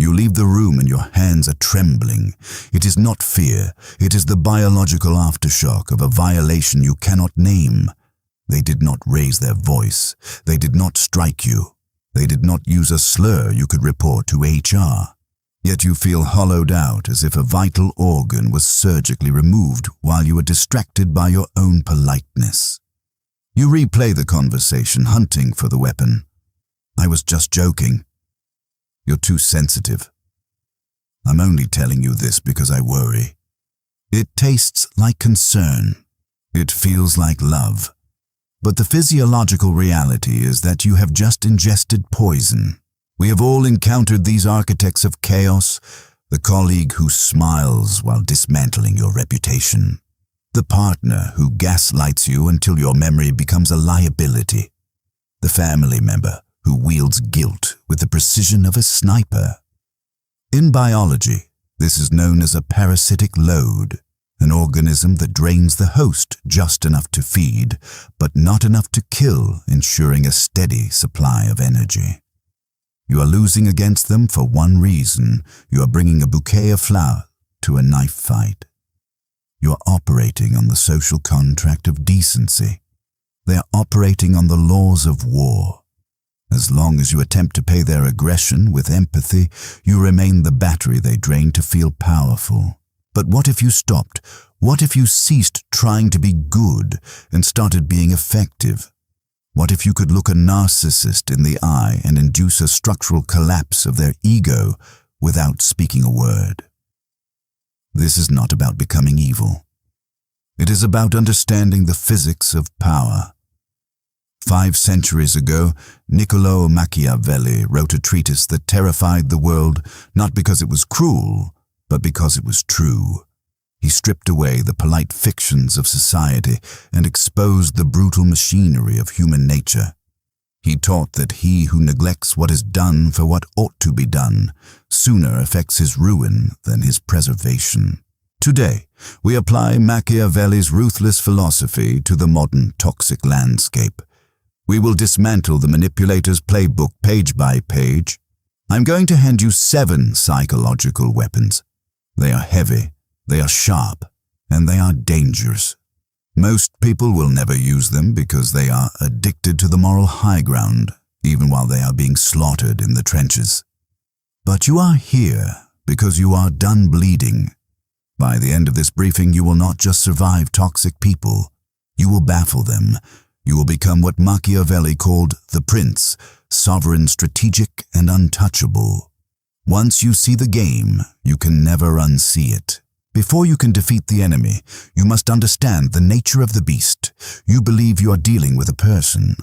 You leave the room and your hands are trembling. It is not fear, it is the biological aftershock of a violation you cannot name. They did not raise their voice. They did not strike you. They did not use a slur you could report to HR. Yet you feel hollowed out as if a vital organ was surgically removed while you were distracted by your own politeness. You replay the conversation, hunting for the weapon. I was just joking. You're too sensitive. I'm only telling you this because I worry. It tastes like concern. It feels like love. But the physiological reality is that you have just ingested poison. We have all encountered these architects of chaos, the colleague who smiles while dismantling your reputation, the partner who gaslights you until your memory becomes a liability, the family member who wields guilt with the precision of a sniper. In biology, this is known as a parasitic load, an organism that drains the host just enough to feed, but not enough to kill, ensuring a steady supply of energy. You are losing against them for one reason. You are bringing a bouquet of flowers to a knife fight. You are operating on the social contract of decency. They are operating on the laws of war. As long as you attempt to pay their aggression with empathy, you remain the battery they drain to feel powerful. But what if you stopped? What if you ceased trying to be good and started being effective? What if you could look a narcissist in the eye and induce a structural collapse of their ego without speaking a word? This is not about becoming evil. It is about understanding the physics of power. 5 centuries ago, Niccolò Machiavelli wrote a treatise that terrified the world not because it was cruel, but because it was true. He stripped away the polite fictions of society and exposed the brutal machinery of human nature. He taught that he who neglects what is done for what ought to be done sooner affects his ruin than his preservation. Today, we apply Machiavelli's ruthless philosophy to the modern toxic landscape. We will dismantle the manipulator's playbook page by page. I'm going to hand you 7 psychological weapons. They are heavy, they are sharp, and they are dangerous. Most people will never use them because they are addicted to the moral high ground, even while they are being slaughtered in the trenches. But you are here because you are done bleeding. By the end of this briefing, you will not just survive toxic people. You will baffle them. You will become what Machiavelli called the prince, sovereign, strategic, and untouchable. Once you see the game, you can never unsee it. Before you can defeat the enemy, you must understand the nature of the beast. You believe you are dealing with a person.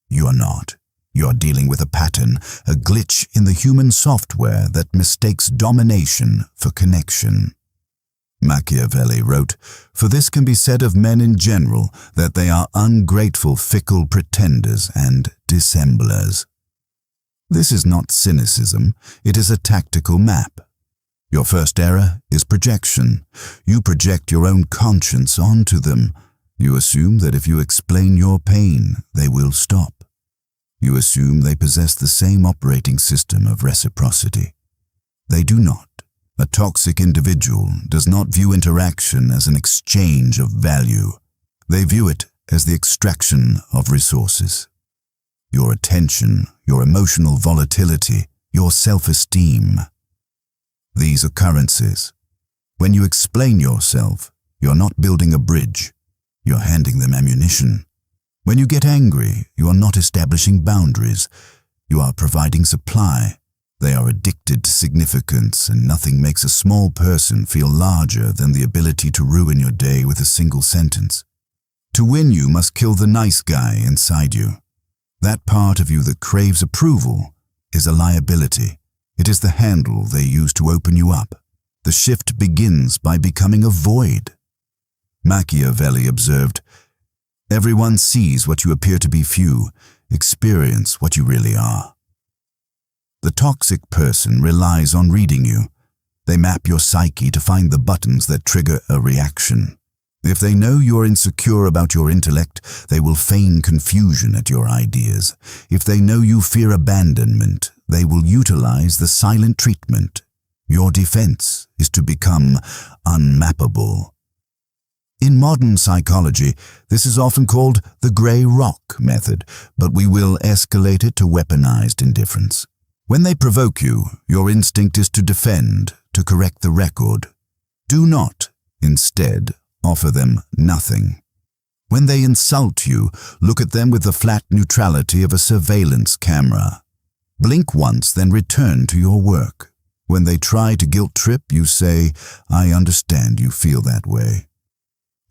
You are not. You are dealing with a pattern, a glitch in the human software that mistakes domination for connection. Machiavelli wrote, "For this can be said of men in general, that they are ungrateful, fickle pretenders and dissemblers." This is not cynicism, it is a tactical map. Your first error is projection. You project your own conscience onto them. You assume that if you explain your pain, they will stop. You assume they possess the same operating system of reciprocity. They do not. A toxic individual does not view interaction as an exchange of value. They view it as the extraction of resources. Your attention, your emotional volatility, your self-esteem. These are currencies. When you explain yourself, you're not building a bridge. You're handing them ammunition. When you get angry, you are not establishing boundaries. You are providing supply. They are addicted to significance, and nothing makes a small person feel larger than the ability to ruin your day with a single sentence. To win, you must kill the nice guy inside you. That part of you that craves approval is a liability. It is the handle they use to open you up. The shift begins by becoming a void. Machiavelli observed, "Everyone sees what you appear to be few. Experience what you really are." The toxic person relies on reading you. They map your psyche to find the buttons that trigger a reaction. If they know you're insecure about your intellect, they will feign confusion at your ideas. If they know you fear abandonment, they will utilize the silent treatment. Your defense is to become unmappable. In modern psychology, this is often called the gray rock method, but we will escalate it to weaponized indifference. When they provoke you, your instinct is to defend, to correct the record. Do not, instead, offer them nothing. When they insult you, look at them with the flat neutrality of a surveillance camera. Blink once, then return to your work. When they try to guilt trip, you say, "I understand you feel that way."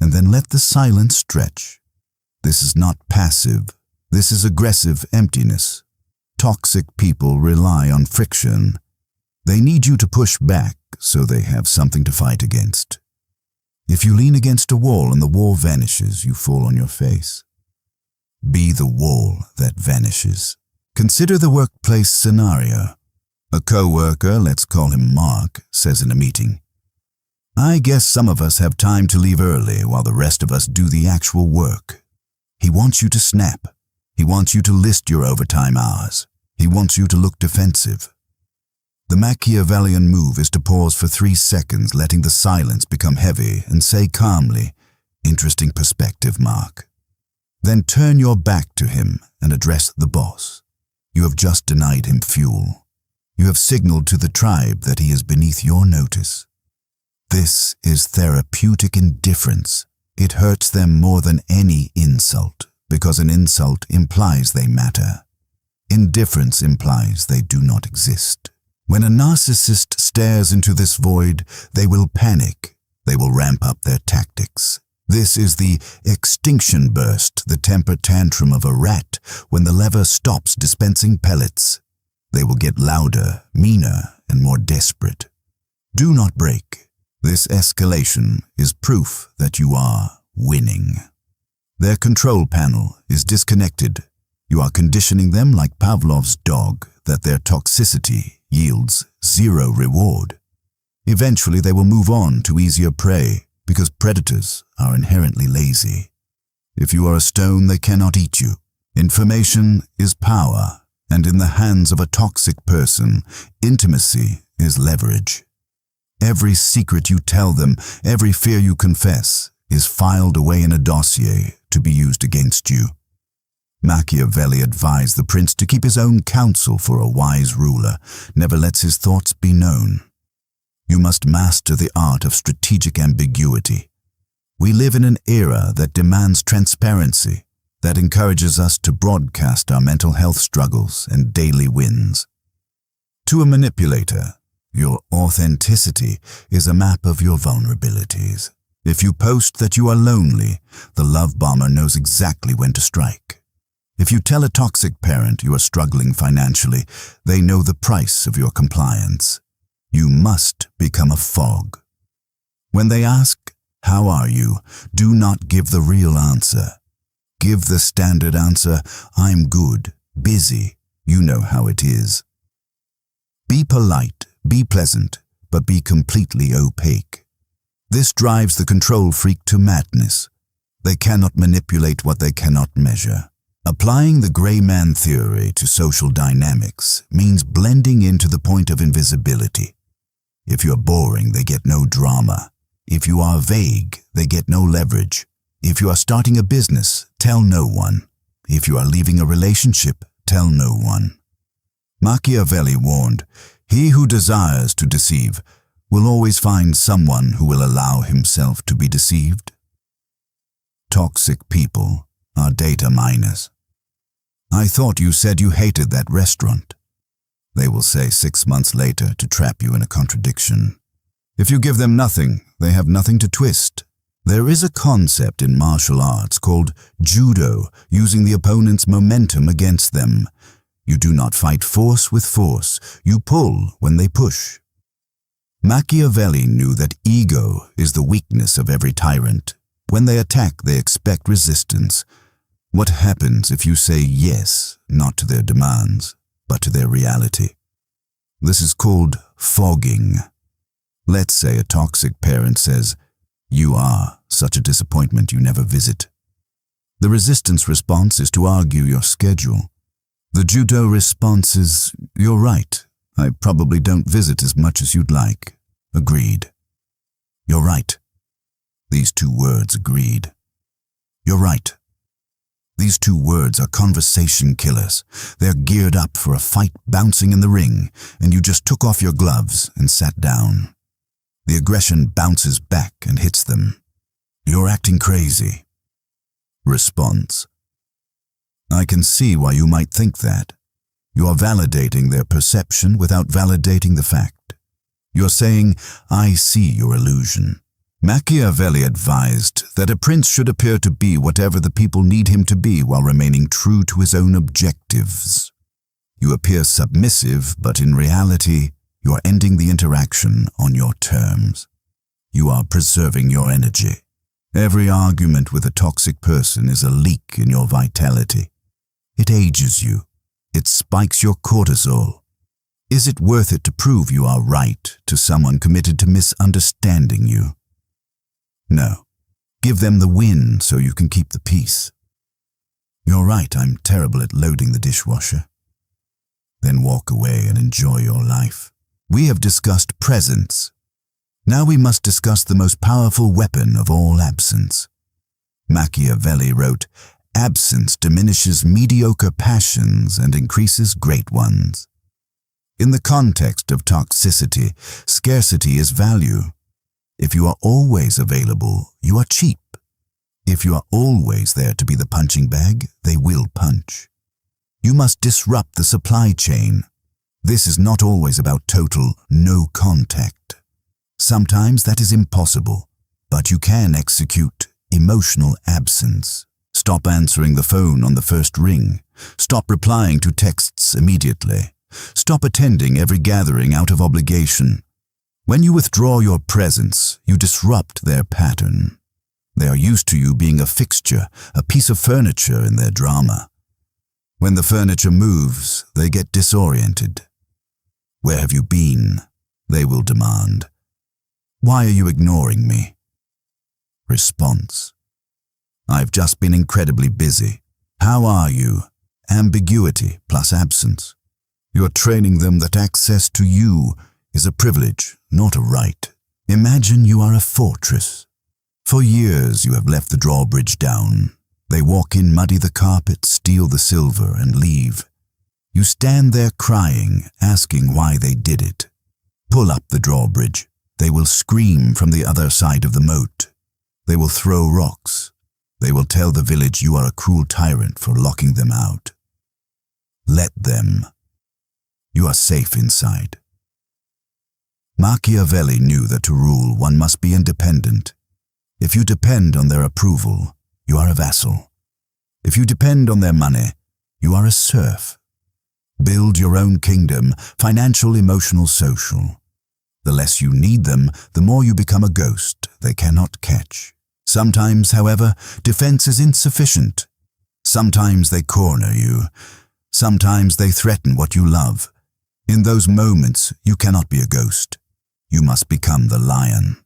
And then let the silence stretch. This is not passive. This is aggressive emptiness. Toxic people rely on friction. They need you to push back so they have something to fight against. If you lean against a wall and the wall vanishes, you fall on your face. Be the wall that vanishes. Consider the workplace scenario. A co-worker, let's call him Mark, says in a meeting, "I guess some of us have time to leave early while the rest of us do the actual work." He wants you to snap. He wants you to list your overtime hours. He wants you to look defensive. The Machiavellian move is to pause for 3 seconds, letting the silence become heavy, and say calmly, "Interesting perspective, Mark." Then turn your back to him and address the boss. You have just denied him fuel. You have signaled to the tribe that he is beneath your notice. This is therapeutic indifference. It hurts them more than any insult, because an insult implies they matter. Indifference implies they do not exist. When a narcissist stares into this void, they will panic. They will ramp up their tactics. This is the extinction burst, the temper tantrum of a rat when the lever stops dispensing pellets. They will get louder, meaner, and more desperate. Do not break. This escalation is proof that you are winning. Their control panel is disconnected. You are conditioning them like Pavlov's dog that their toxicity yields 0 reward. Eventually they will move on to easier prey because predators are inherently lazy. If you are a stone, they cannot eat you. Information is power, and in the hands of a toxic person, intimacy is leverage. Every secret you tell them, every fear you confess, is filed away in a dossier to be used against you. Machiavelli advised the prince to keep his own counsel, for a wise ruler never lets his thoughts be known. You must master the art of strategic ambiguity. We live in an era that demands transparency, that encourages us to broadcast our mental health struggles and daily wins. To a manipulator, your authenticity is a map of your vulnerabilities. If you post that you are lonely, the love bomber knows exactly when to strike. If you tell a toxic parent you are struggling financially, they know the price of your compliance. You must become a fog. When they ask, "How are you?" do not give the real answer. Give the standard answer, "I'm good, busy, you know how it is." Be polite, be pleasant, but be completely opaque. This drives the control freak to madness. They cannot manipulate what they cannot measure. Applying the gray man theory to social dynamics means blending into the point of invisibility. If you're boring, they get no drama. If you are vague, they get no leverage. If you are starting a business, tell no one. If you are leaving a relationship, tell no one. Machiavelli warned, "He who desires to deceive will always find someone who will allow himself to be deceived." Toxic people are data miners. "I thought you said you hated that restaurant," they will say 6 months later to trap you in a contradiction. If you give them nothing, they have nothing to twist. There is a concept in martial arts called judo, using the opponent's momentum against them. You do not fight force with force. You pull when they push. Machiavelli knew that ego is the weakness of every tyrant. When they attack, they expect resistance. What happens if you say yes, not to their demands, but to their reality? This is called fogging. Let's say a toxic parent says, "You are such a disappointment you never visit." The resistance response is to argue your schedule. The judo response is, "You're right. I probably don't visit as much as you'd like." Agreed. You're right. These two words agreed. You're right. These two words are conversation killers. They're geared up for a fight bouncing in the ring, and you just took off your gloves and sat down. The aggression bounces back and hits them. You're acting crazy. Response. I can see why you might think that. You are validating their perception without validating the fact. You're saying, I see your illusion. Machiavelli advised that a prince should appear to be whatever the people need him to be while remaining true to his own objectives. You appear submissive, but in reality, you are ending the interaction on your terms. You are preserving your energy. Every argument with a toxic person is a leak in your vitality. It ages you. It spikes your cortisol. Is it worth it to prove you are right to someone committed to misunderstanding you? No. Give them the win so you can keep the peace. You're right, I'm terrible at loading the dishwasher. Then walk away and enjoy your life. We have discussed presence. Now we must discuss the most powerful weapon of all absence. Machiavelli wrote, "Absence diminishes mediocre passions and increases great ones." In the context of toxicity, scarcity is value. If you are always available, you are cheap. If you are always there to be the punching bag, they will punch. You must disrupt the supply chain. This is not always about total no contact. Sometimes that is impossible, but you can execute emotional absence. Stop answering the phone on the first ring. Stop replying to texts immediately. Stop attending every gathering out of obligation. When you withdraw your presence, you disrupt their pattern. They are used to you being a fixture, a piece of furniture in their drama. When the furniture moves, they get disoriented. Where have you been? They will demand. Why are you ignoring me? Response. I've just been incredibly busy. How are you? Ambiguity plus absence. You're training them that access to you is a privilege, not a right. Imagine you are a fortress. For years you have left the drawbridge down. They walk in, muddy the carpet, steal the silver, and leave. You stand there crying, asking why they did it. Pull up the drawbridge. They will scream from the other side of the moat. They will throw rocks. They will tell the village you are a cruel tyrant for locking them out. Let them. You are safe inside. Machiavelli knew that to rule one must be independent. If you depend on their approval, you are a vassal. If you depend on their money, you are a serf. Build your own kingdom, financial, emotional, social. The less you need them, the more you become a ghost they cannot catch. Sometimes, however, defense is insufficient. Sometimes they corner you. Sometimes they threaten what you love. In those moments, you cannot be a ghost. You must become the lion.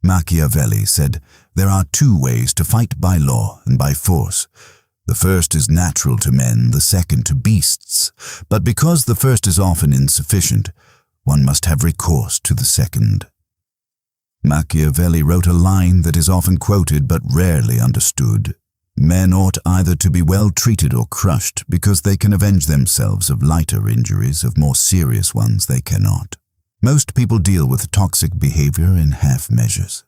Machiavelli said, there are two ways to fight by law and by force. The first is natural to men, the second to beasts. But because the first is often insufficient, one must have recourse to the second. Machiavelli wrote a line that is often quoted but rarely understood. Men ought either to be well treated or crushed because they can avenge themselves of lighter injuries, of more serious ones they cannot. Most people deal with toxic behavior in half measures.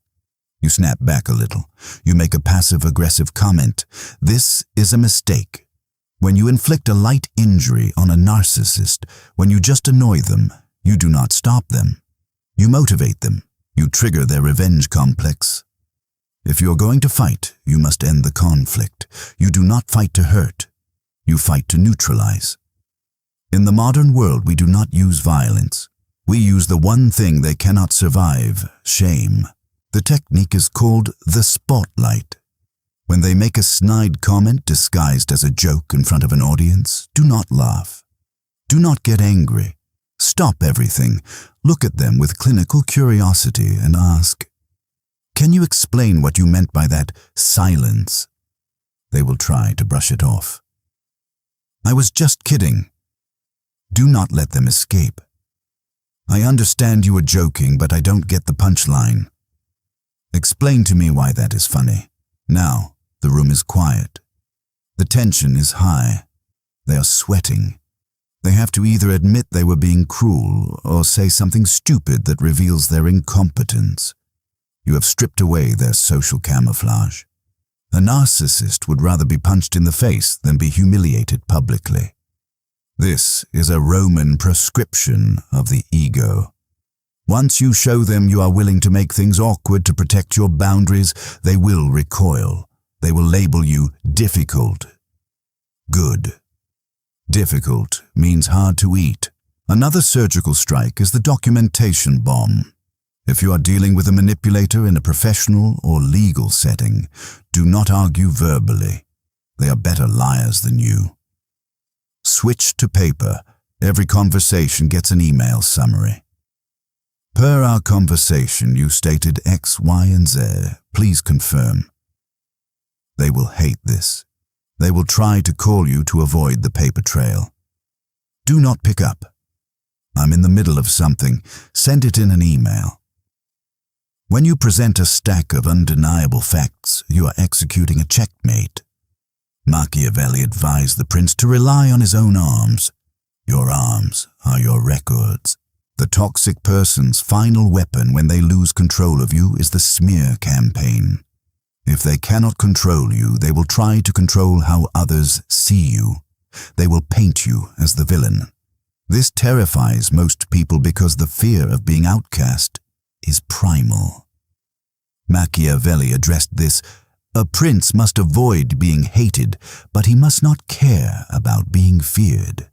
You snap back a little. You make a passive-aggressive comment. This is a mistake. When you inflict a light injury on a narcissist, when you just annoy them, you do not stop them. You motivate them. You trigger their revenge complex. If you are going to fight, you must end the conflict. You do not fight to hurt. You fight to neutralize. In the modern world, we do not use violence. We use the one thing they cannot survive, shame. The technique is called the spotlight. When they make a snide comment disguised as a joke in front of an audience, do not laugh. Do not get angry. Stop everything. Look at them with clinical curiosity and ask, can you explain what you meant by that silence? They will try to brush it off. I was just kidding. Do not let them escape. I understand you were joking, but I don't get the punchline. Explain to me why that is funny. Now, the room is quiet. The tension is high. They are sweating. They have to either admit they were being cruel or say something stupid that reveals their incompetence. You have stripped away their social camouflage. A narcissist would rather be punched in the face than be humiliated publicly. This is a Roman prescription of the ego. Once you show them you are willing to make things awkward to protect your boundaries, they will recoil. They will label you difficult. Good. Difficult means hard to eat. Another surgical strike is the documentation bomb. If you are dealing with a manipulator in a professional or legal setting, do not argue verbally. They are better liars than you. Switch to paper. Every conversation gets an email summary. Per our conversation, you stated X, Y, and Z. Please confirm. They will hate this. They will try to call you to avoid the paper trail. Do not pick up. I'm in the middle of something. Send it in an email. When you present a stack of undeniable facts, you are executing a checkmate. Machiavelli advised the prince to rely on his own arms. Your arms are your records. The toxic person's final weapon when they lose control of you is the smear campaign. If they cannot control you, they will try to control how others see you. They will paint you as the villain. This terrifies most people because the fear of being outcast is primal. Machiavelli addressed this. A prince must avoid being hated, but he must not care about being feared.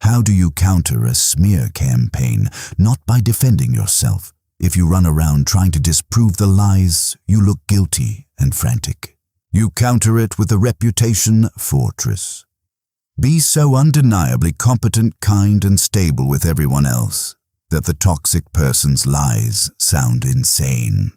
How do you counter a smear campaign? Not by defending yourself. If you run around trying to disprove the lies, you look guilty and frantic. You counter it with a reputation fortress. Be so undeniably competent, kind, and stable with everyone else that the toxic person's lies sound insane.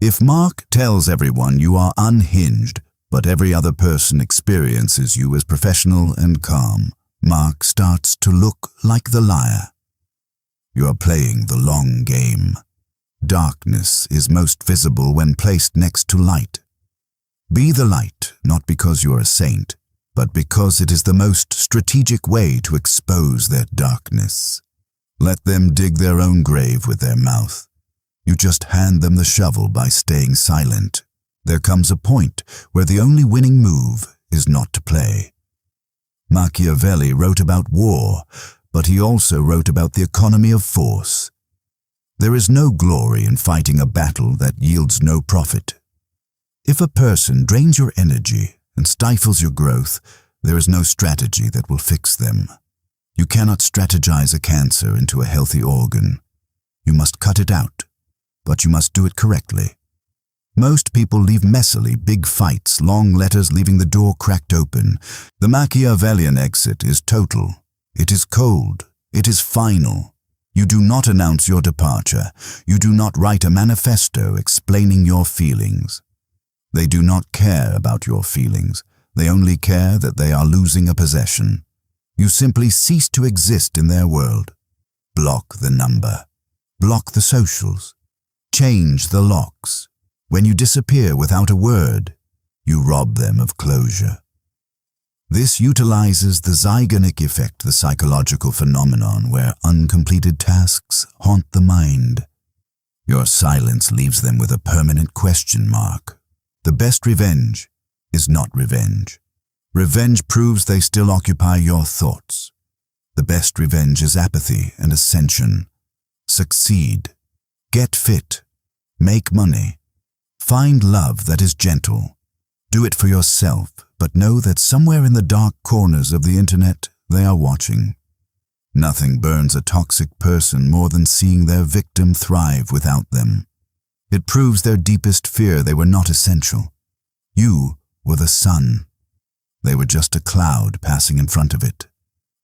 If Mark tells everyone you are unhinged, but every other person experiences you as professional and calm, Mark starts to look like the liar. You are playing the long game. Darkness is most visible when placed next to light. Be the light, not because you are a saint, but because it is the most strategic way to expose their darkness. Let them dig their own grave with their mouth. You just hand them the shovel by staying silent. There comes a point where the only winning move is not to play. Machiavelli wrote about war, but he also wrote about the economy of force. There is no glory in fighting a battle that yields no profit. If a person drains your energy and stifles your growth, there is no strategy that will fix them. You cannot strategize a cancer into a healthy organ. You must cut it out, but you must do it correctly. Most people leave messily, big fights, long letters leaving the door cracked open. The Machiavellian exit is total. It is cold. It is final. You do not announce your departure. You do not write a manifesto explaining your feelings. They do not care about your feelings. They only care that they are losing a possession. You simply cease to exist in their world. Block the number. Block the socials. Change the locks. When you disappear without a word, you rob them of closure. This utilizes the Zeigarnik effect, the psychological phenomenon where uncompleted tasks haunt the mind. Your silence leaves them with a permanent question mark. The best revenge is not revenge. Revenge proves they still occupy your thoughts. The best revenge is apathy and ascension. Succeed. Get fit. Make money. Find love that is gentle. Do it for yourself, but know that somewhere in the dark corners of the internet, they are watching. Nothing burns a toxic person more than seeing their victim thrive without them. It proves their deepest fear they were not essential. You were the sun. They were just a cloud passing in front of it.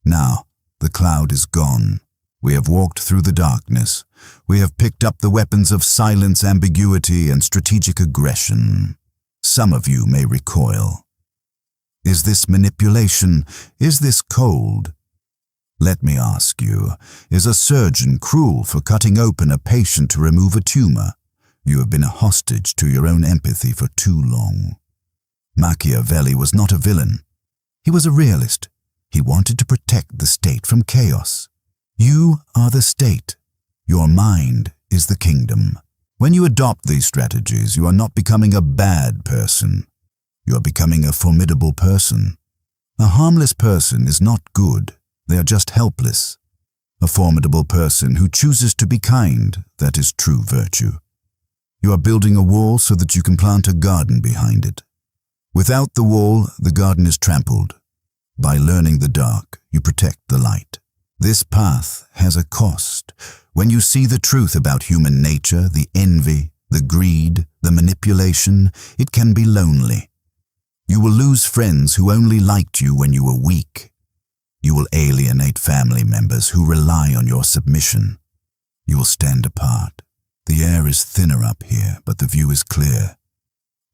Now, the cloud is gone. We have walked through the darkness. We have picked up the weapons of silence, ambiguity, and strategic aggression. Some of you may recoil. Is this manipulation? Is this cold? Let me ask you, is a surgeon cruel for cutting open a patient to remove a tumor? You have been a hostage to your own empathy for too long. Machiavelli was not a villain. He was a realist. He wanted to protect the state from chaos. You are the state. Your mind is the kingdom. When you adopt these strategies, you are not becoming a bad person. You are becoming a formidable person. A harmless person is not good. They are just helpless. A formidable person who chooses to be kind, that is true virtue. You are building a wall so that you can plant a garden behind it. Without the wall, the garden is trampled. By learning the dark, you protect the light. This path has a cost. When you see the truth about human nature, the envy, the greed, the manipulation, it can be lonely. You will lose friends who only liked you when you were weak. You will alienate family members who rely on your submission. You will stand apart. The air is thinner up here, but the view is clear.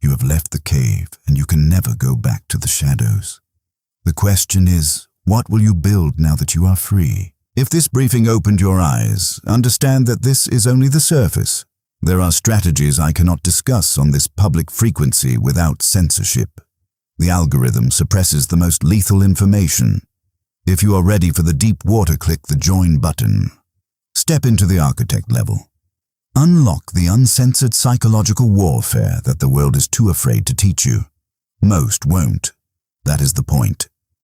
You have left the cave, and you can never go back to the shadows. The question is, what will you build now that you are free? If this briefing opened your eyes, understand that this is only the surface. There are strategies I cannot discuss on this public frequency without censorship. The algorithm suppresses the most lethal information. If you are ready for the deep water, click the join button. Step into the architect level. Unlock the uncensored psychological warfare that the world is too afraid to teach you. Most won't. That is the point.